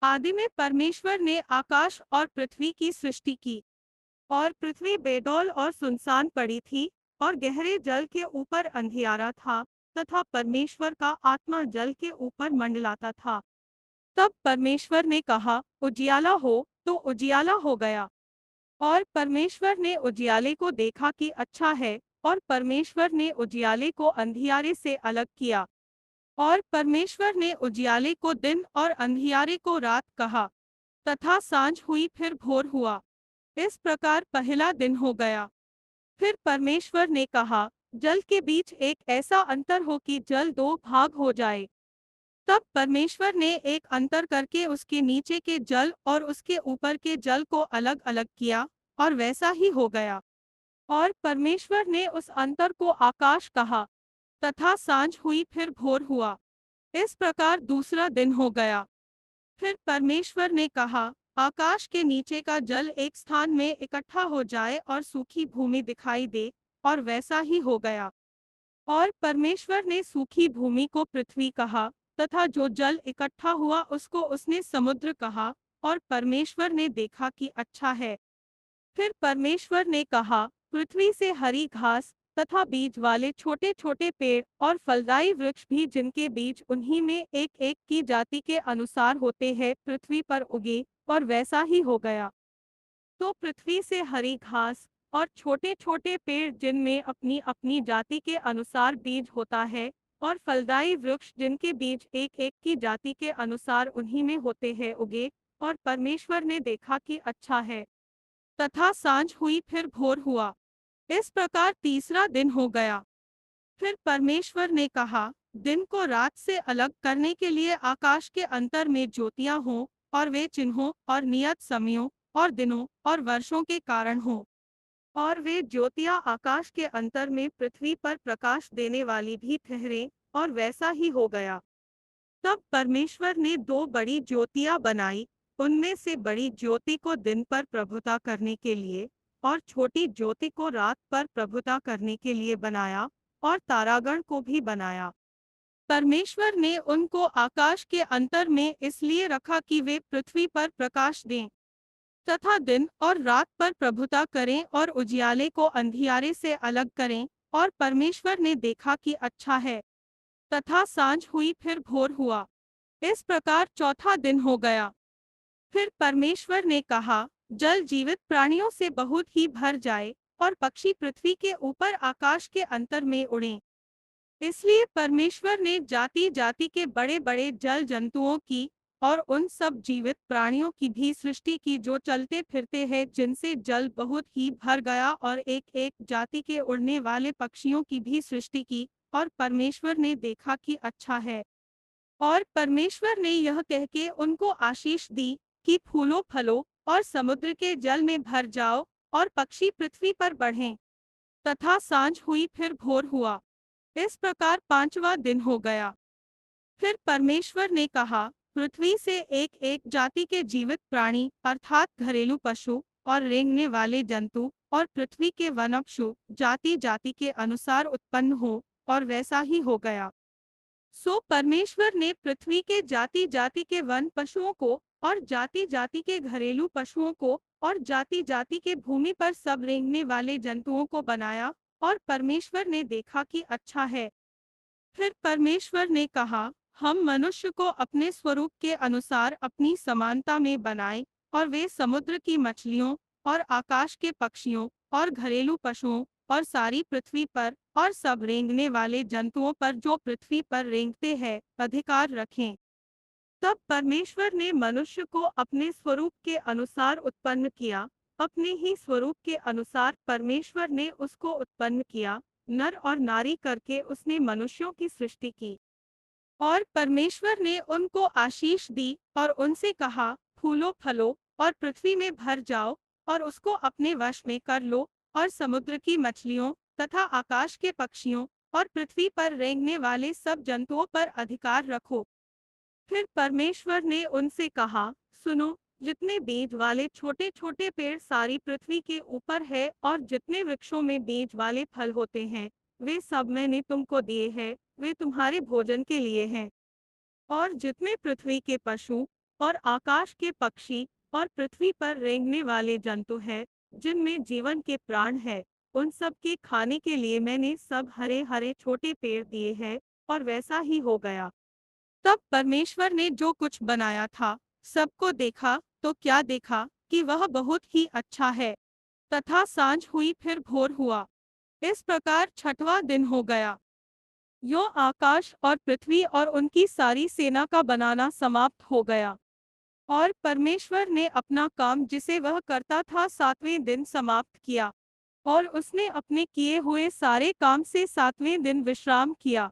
आदि में परमेश्वर ने आकाश और पृथ्वी की सृष्टि की, और पृथ्वी बेडौल और सुनसान पड़ी थी, और गहरे जल के ऊपर अंधियारा था, तथा परमेश्वर का आत्मा जल के ऊपर मंडलाता था। तब परमेश्वर ने कहा, उजियाला हो, तो उजियाला हो गया। और परमेश्वर ने उजियाले को देखा कि अच्छा है, और परमेश्वर ने उजियाले को अंधियारे से अलग किया। और परमेश्वर ने उजियाले को दिन और अंधियारे को रात कहा। तथा सांझ हुई फिर भोर हुआ। इस प्रकार पहला दिन हो गया। फिर परमेश्वर ने कहा, जल के बीच एक ऐसा अंतर हो कि जल दो भाग हो जाए। तब परमेश्वर ने एक अंतर करके उसके नीचे के जल और उसके ऊपर के जल को अलग अलग किया, और वैसा ही हो गया। और परमेश्वर ने उस अंतर को आकाश कहा। तथा सांझ हुई फिर भोर हुआ। इस प्रकार दूसरा दिन हो गया। फिर परमेश्वर ने कहा, आकाश के नीचे का जल एक स्थान में इकट्ठा हो जाए और सूखी भूमि दिखाई दे, और वैसा ही हो गया। और परमेश्वर ने सूखी भूमि को पृथ्वी कहा, तथा जो जल इकट्ठा हुआ उसको उसने समुद्र कहा। और परमेश्वर ने देखा कि अच्छा है। फिर परमेश्वर ने कहा, पृथ्वी से हरी घास तथा बीज वाले छोटे छोटे पेड़ और फलदायी वृक्ष भी, जिनके बीज उन्हीं में एक एक की जाति के अनुसार होते हैं, पृथ्वी पर उगे, और वैसा ही हो गया। तो पृथ्वी से हरी घास और छोटे छोटे पेड़, जिनमें अपनी अपनी जाति के अनुसार बीज होता है, और फलदायी वृक्ष, जिनके बीज एक एक की जाति के अनुसार उन्हीं में होते हैं, उगे। और परमेश्वर ने देखा कि अच्छा है। तथा सांझ हुई फिर भोर हुआ। इस प्रकार तीसरा दिन हो गया। फिर परमेश्वर ने कहा, दिन को रात से अलग करने के लिए आकाश के अंतर में ज्योतियां हों, और वे चिन्हों और नियत समयों और दिनों और वर्षों के कारण हों। और वे ज्योतियां आकाश के अंतर में पृथ्वी पर प्रकाश देने वाली भी ठहरें, और वैसा ही हो गया। तब परमेश्वर ने दो बड़ी ज्योतियां बनाई, उनमें से बड़ी ज्योति को दिन पर प्रभुता करने के लिए, और छोटी ज्योति को रात पर प्रभुता करने के लिए बनाया, और तारागण को भी बनाया। परमेश्वर ने उनको आकाश के अंतर में इसलिए रखा कि वे पृथ्वी पर प्रकाश दें, तथा दिन और रात पर प्रभुता करें, और उजियाले को अंधियारे से अलग करें। और परमेश्वर ने देखा कि अच्छा है। तथा सांझ हुई फिर भोर हुआ। इस प्रकार चौथा दिन हो गया। फिर परमेश्वर ने कहा, जल जीवित प्राणियों से बहुत ही भर जाए, और पक्षी पृथ्वी के ऊपर आकाश के अंतर में उड़ें। इसलिए परमेश्वर ने जाति जाति के बड़े बड़े जल जंतुओं की और उन सब जीवित प्राणियों की भी सृष्टि की, जो चलते फिरते हैं, जिनसे जल बहुत ही भर गया, और एक एक जाति के उड़ने वाले पक्षियों की भी सृष्टि की। और परमेश्वर ने देखा कि अच्छा है। और परमेश्वर ने यह कह के उनको आशीष दी कि फूलो फलो और समुद्र के जल में भर जाओ, और पक्षी पृथ्वी पर बढ़ें। तथा सांझ हुई फिर भोर हुआ। इस प्रकार पांचवा दिन हो गया। फिर परमेश्वर ने कहा, पृथ्वी से एक एक जाति के जीवित प्राणी, अर्थात घरेलू पशु और रेंगने वाले जंतु, और पृथ्वी के वनपशु जाति जाति के अनुसार उत्पन्न हो, और वैसा ही हो गया। सो परमेश्वर ने पृथ्वी के जाति जाति के वन पशुओं को, और जाति जाति के घरेलू पशुओं को, और जाति जाति के भूमि पर सब रेंगने वाले जंतुओं को बनाया। और परमेश्वर ने देखा कि अच्छा है। फिर परमेश्वर ने कहा, हम मनुष्य को अपने स्वरूप के अनुसार अपनी समानता में बनाएं, और वे समुद्र की मछलियों और आकाश के पक्षियों और घरेलू पशुओं और सारी पृथ्वी पर और सब रेंगने वाले जंतुओं पर, जो पृथ्वी पर रेंगते हैं, अधिकार रखें। तब परमेश्वर ने मनुष्य को अपने स्वरूप के अनुसार उत्पन्न किया। अपने ही स्वरूप के अनुसार परमेश्वर ने उसको उत्पन्न किया, नर और नारी करके उसने मनुष्यों की सृष्टि की। और परमेश्वर ने उनको आशीष दी, और उनसे कहा, फूलो फलो और पृथ्वी में भर जाओ, और उसको अपने वश में कर लो, और समुद्र की मछलियों तथा आकाश के पक्षियों और पृथ्वी पर रेंगने वाले सब जंतुओं पर अधिकार रखो। फिर परमेश्वर ने उनसे कहा, सुनो, जितने बीज वाले छोटे छोटे पेड़ सारी पृथ्वी के ऊपर है, और जितने वृक्षों में बीज वाले फल होते हैं, वे सब मैंने तुमको दिए हैं, वे तुम्हारे भोजन के लिए हैं। और जितने पृथ्वी के पशु और आकाश के पक्षी और पृथ्वी पर रेंगने वाले जंतु हैं, जिनमें जीवन के प्राण है, उन सब के खाने के लिए मैंने सब हरे हरे छोटे पेड़ दिए हैं। और वैसा ही हो गया। तब परमेश्वर ने जो कुछ बनाया था, सबको देखा, तो क्या देखा कि वह बहुत ही अच्छा है। तथा सांझ हुई फिर भोर हुआ। इस प्रकार छठवां दिन हो गया। यो आकाश और पृथ्वी और उनकी सारी सेना का बनाना समाप्त हो गया। और परमेश्वर ने अपना काम जिसे वह करता था सातवें दिन समाप्त किया। और उसने अपने किए हुए सारे काम से सातवें दिन विश्राम किया।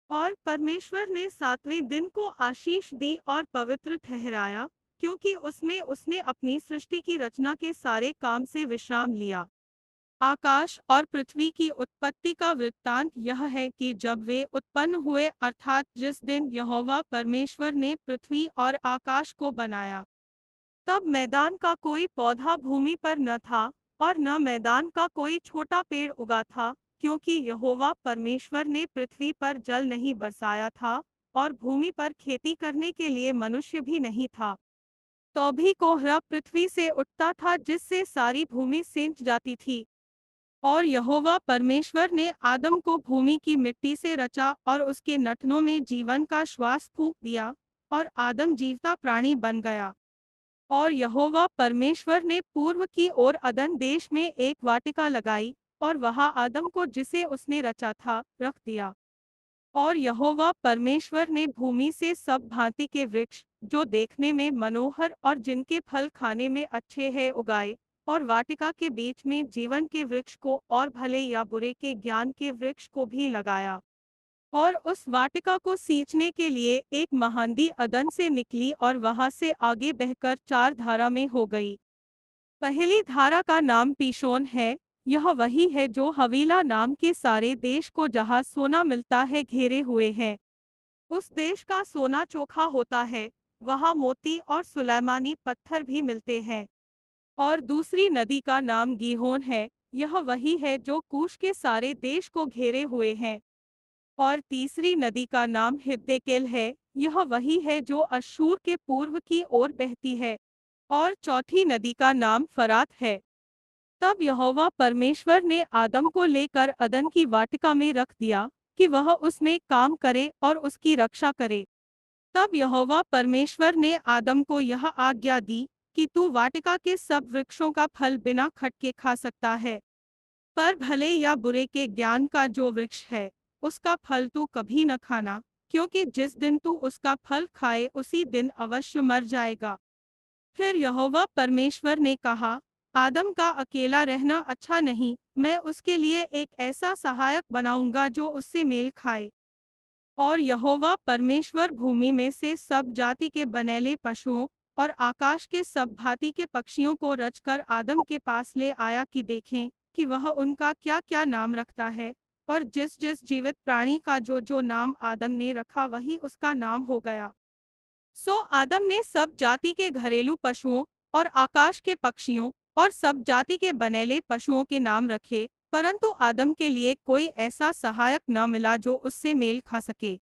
और परमेश्वर ने सातवें दिन को आशीष दी और पवित्र ठहराया, क्योंकि उसमें उसने अपनी सृष्टि की रचना के सारे काम से विश्राम लिया। आकाश और पृथ्वी की उत्पत्ति का वृत्तांत यह है कि जब वे उत्पन्न हुए, अर्थात जिस दिन यहोवा परमेश्वर ने पृथ्वी और आकाश को बनाया, तब मैदान का कोई पौधा भूमि पर न था, और न मैदान का कोई छोटा पेड़ उगा था, क्योंकि यहोवा परमेश्वर ने पृथ्वी पर जल नहीं बरसाया था, और भूमि पर खेती करने के लिए मनुष्य भी नहीं था। तो भी कोहरा पृथ्वी से उठता था, जिससे सारी भूमि सेंध जाती थी। और यहोवा परमेश्वर ने आदम को भूमि की मिट्टी से रचा और उसके नथनों में जीवन का श्वास फूंक दिया, और आदम जीवता प्राणी बन गया। और यहोवा परमेश्वर ने पूर्व की ओर अदन देश में एक वाटिका लगाई, और वहां आदम को जिसे उसने रचा था रख दिया। और यहोवा परमेश्वर ने भूमि से सब भांति के वृक्ष, जो देखने में मनोहर और जिनके फल खाने में अच्छे हैं, उगाए, और वाटिका के बीच में जीवन के वृक्ष को और भले या बुरे के ज्ञान के वृक्ष को भी लगाया। और उस वाटिका को सींचने के लिए एक महानदी अदन से निकली और वहां से आगे बहकर चार धारा में हो गई। पहली धारा का नाम पीशोन है। यह वही है जो हवीला नाम के सारे देश को, जहाँ सोना मिलता है, घेरे हुए है। उस देश का सोना चोखा होता है, वहाँ मोती और सुलैमानी पत्थर भी मिलते हैं। और दूसरी नदी का नाम गीहोन है। यह वही है जो कूश के सारे देश को घेरे हुए है। और तीसरी नदी का नाम हिद्देकेल है। यह वही है जो अश्शूर के पूर्व की ओर बहती है। और चौथी नदी का नाम फरात है। तब यहोवा परमेश्वर ने आदम को लेकर अदन की वाटिका में रख दिया, कि वह उसमें काम करे और उसकी रक्षा करे। तब यहोवा परमेश्वर ने आदम को यह आज्ञा दी कि तू वाटिका के सब वृक्षों का फल बिना खटके खा सकता है, पर भले या बुरे के ज्ञान का जो वृक्ष है, उसका फल तू कभी न खाना, क्योंकि जिस दिन तू उसका फल खाए उसी दिन अवश्य मर जाएगा। फिर यहोवा परमेश्वर ने कहा, आदम का अकेला रहना अच्छा नहीं, मैं उसके लिए एक ऐसा सहायक बनाऊंगा जो उससे मेल खाए। और यहोवा परमेश्वर भूमि में से सब जाति के बनेले पशुओं और आकाश के सब भांति के पक्षियों को रचकर आदम के पास ले आया, कि देखें कि वह उनका क्या क्या नाम रखता है। और जिस जिस जीवित प्राणी का जो जो नाम आदम ने रखा, वही उसका नाम हो गया। सो आदम ने सब जाति के घरेलू पशुओं और आकाश के पक्षियों और सब जाति के बनेले पशुओं के नाम रखे, परंतु आदम के लिए कोई ऐसा सहायक न मिला जो उससे मेल खा सके।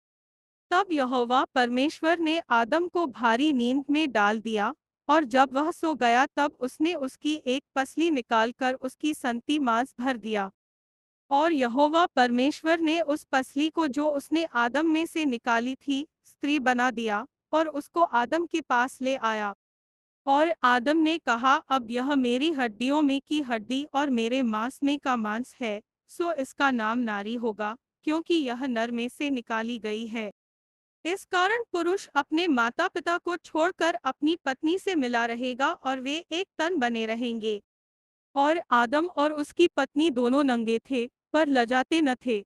तब यहोवा परमेश्वर ने आदम को भारी नींद में डाल दिया, और जब वह सो गया, तब उसने उसकी एक पसली निकालकर उसकी संती मांस भर दिया। और यहोवा परमेश्वर ने उस पसली को जो उसने आदम में से निकाली थी, स्त्री बना दिया, और उसको आदम के पास ले आया। और आदम ने कहा, अब यह मेरी हड्डियों में की हड्डी और मेरे मांस में का मांस है, सो इसका नाम नारी होगा, क्योंकि यह नर में से निकाली गई है। इस कारण पुरुष अपने माता पिता को छोड़कर अपनी पत्नी से मिला रहेगा, और वे एक तन बने रहेंगे। और आदम और उसकी पत्नी दोनों नंगे थे, पर लजाते न थे।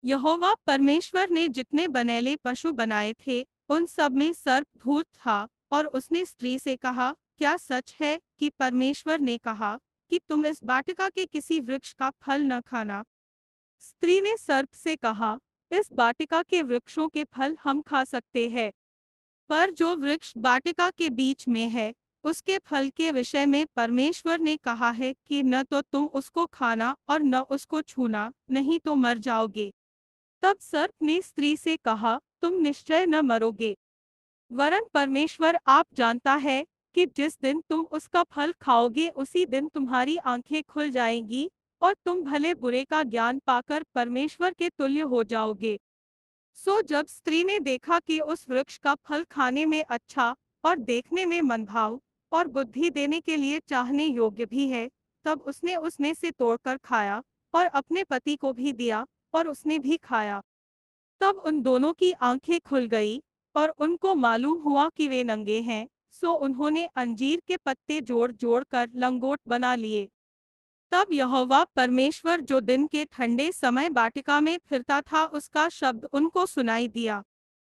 यहोवा परमेश्वर ने जितने बनेले पशु बनाए थे, उन सब में सर्प भूत था। और उसने स्त्री से कहा, क्या सच है कि परमेश्वर ने कहा कि तुम इस वाटिका के किसी वृक्ष का फल न खाना? स्त्री ने सर्प से कहा, इस वाटिका के वृक्षों के फल हम खा सकते हैं, पर जो वृक्ष वाटिका के बीच में है, उसके फल के विषय में परमेश्वर ने कहा है कि न तो तुम उसको खाना और न उसको छूना, नहीं तो मर जाओगे। तब सर्प ने स्त्री से कहा, तुम निश्चय न मरोगे। वरन परमेश्वर आप जानता है कि जिस दिन तुम उसका फल खाओगे उसी दिन तुम्हारी आंखें खुल जाएंगी और तुम भले बुरे का ज्ञान पाकर परमेश्वर के तुल्य हो जाओगे। सो जब स्त्री ने देखा कि उस वृक्ष का फल खाने में अच्छा और देखने में मनभाव और बुद्धि देने के लिए चाहने योग्य भी है, तब उसने उसमें से तोड़कर खाया और अपने पति को भी दिया और उसने भी खाया। तब उन दोनों की आंखें खुल गई और उनको मालूम हुआ कि वे नंगे हैं। सो उन्होंने अंजीर के पत्ते जोड़ जोड़ कर लंगोट बना लिए। तब यहोवा परमेश्वर जो दिन के ठंडे समय वाटिका में फिरता था उसका शब्द उनको सुनाई दिया।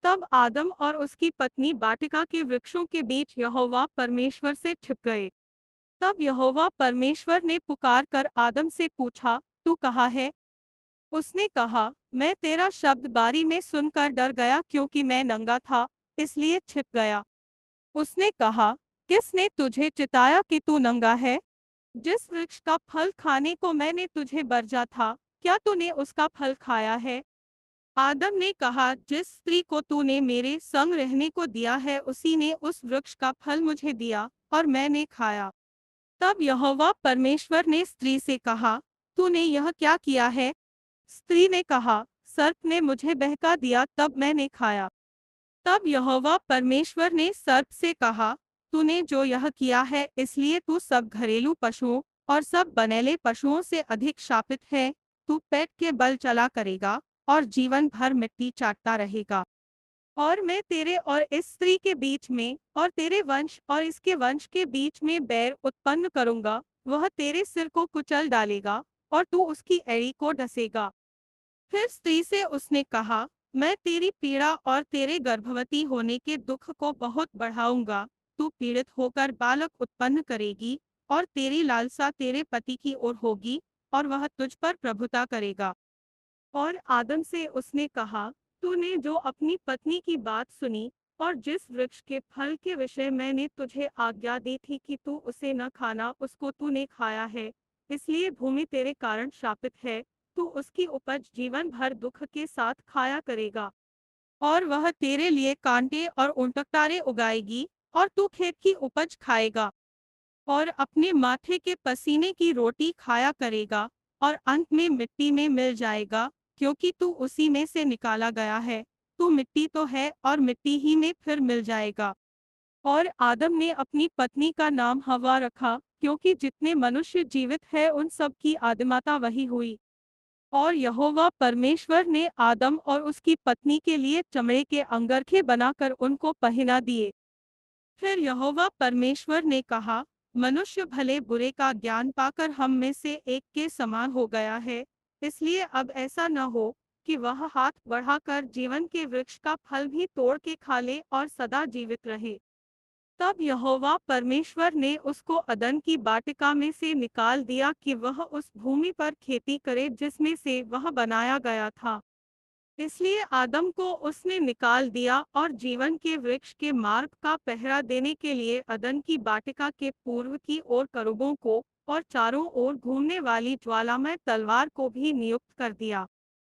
तब आदम और उसकी पत्नी वाटिका के वृक्षों के बीच यहोवा परमेश्वर से छिप गए। तब यहोवा परमेश्वर ने पुकार कर आदम से पूछा, तू कहाँ है? उसने कहा, मैं तेरा शब्द बारी में सुनकर डर गया क्योंकि मैं नंगा था, इसलिए छिप गया। उसने कहा, किसने तुझे चिताया कि तू नंगा है? जिस वृक्ष का फल खाने को मैंने तुझे बरजा था, क्या तूने उसका फल खाया है? आदम ने कहा, जिस स्त्री को तूने मेरे संग रहने को दिया है उसी ने उस वृक्ष का फल मुझे दिया और मैंने खाया। तब यहोवा परमेश्वर ने स्त्री से कहा, तूने यह क्या किया है? स्त्री ने कहा, सर्प ने मुझे बहका दिया तब मैंने खाया। तब यहोवा परमेश्वर ने सर्प से कहा, तूने जो यह किया है इसलिए तू सब घरेलू पशुओं और सब बनेले पशुओं से अधिक शापित है। तू पेट के बल चला करेगा और जीवन भर मिट्टी चाटता रहेगा। और मैं तेरे और इस स्त्री के बीच में और तेरे वंश और इसके वंश के बीच में बैर उत्पन्न करूंगा। वह तेरे सिर को कुचल डालेगा और तू उसकी एड़ी को डसेगा। फिर स्त्री से उसने कहा, मैं तेरी पीड़ा और तेरे गर्भवती होने के दुख को बहुत बढ़ाऊंगा। तू पीड़ित होकर बालक उत्पन्न करेगी और तेरी लालसा तेरे पति की ओर होगी और वह तुझ पर प्रभुता करेगा। और आदम से उसने कहा, तूने जो अपनी पत्नी की बात सुनी और जिस वृक्ष के फल के विषय मैंने तुझे आज्ञा दी थी कि तू उसे न खाना, उसको तूने खाया है, इसलिए भूमि तेरे कारण शापित है। तू उसकी उपज जीवन भर दुख के साथ खाया करेगा और वह तेरे लिए कांटे और ऊंटकटारे उगाएगी और तू खेत की उपज खाएगा और अपने माथे के पसीने की रोटी खाया करेगा और अंत में मिट्टी में मिल जाएगा, क्योंकि तू उसी में से निकाला गया है। तू मिट्टी तो है और मिट्टी ही में फिर मिल जाएगा। और आदम ने अपनी पत्नी का नाम हव्वा रखा, क्योंकि जितने मनुष्य जीवित है उन सब की आदिमाता वही हुई। और यहोवा परमेश्वर ने आदम और उसकी पत्नी के लिए चमड़े के अंगरखे बनाकर उनको पहना दिए। फिर यहोवा परमेश्वर ने कहा, मनुष्य भले बुरे का ज्ञान पाकर हम में से एक के समान हो गया है, इसलिए अब ऐसा न हो कि वह हाथ बढ़ाकर जीवन के वृक्ष का फल भी तोड़ के खा ले और सदा जीवित रहे। तब यहोवा परमेश्वर ने उसको अदन की वाटिका में से निकाल दिया कि वह उस भूमि पर खेती करे जिसमें से वह बनाया गया था। इसलिए आदम को उसने निकाल दिया और जीवन के वृक्ष के मार्ग का पहरा देने के लिए अदन की वाटिका के पूर्व की ओर करूबों को और चारों ओर घूमने वाली ज्वालामय तलवार को भी नियुक्त कर दिया।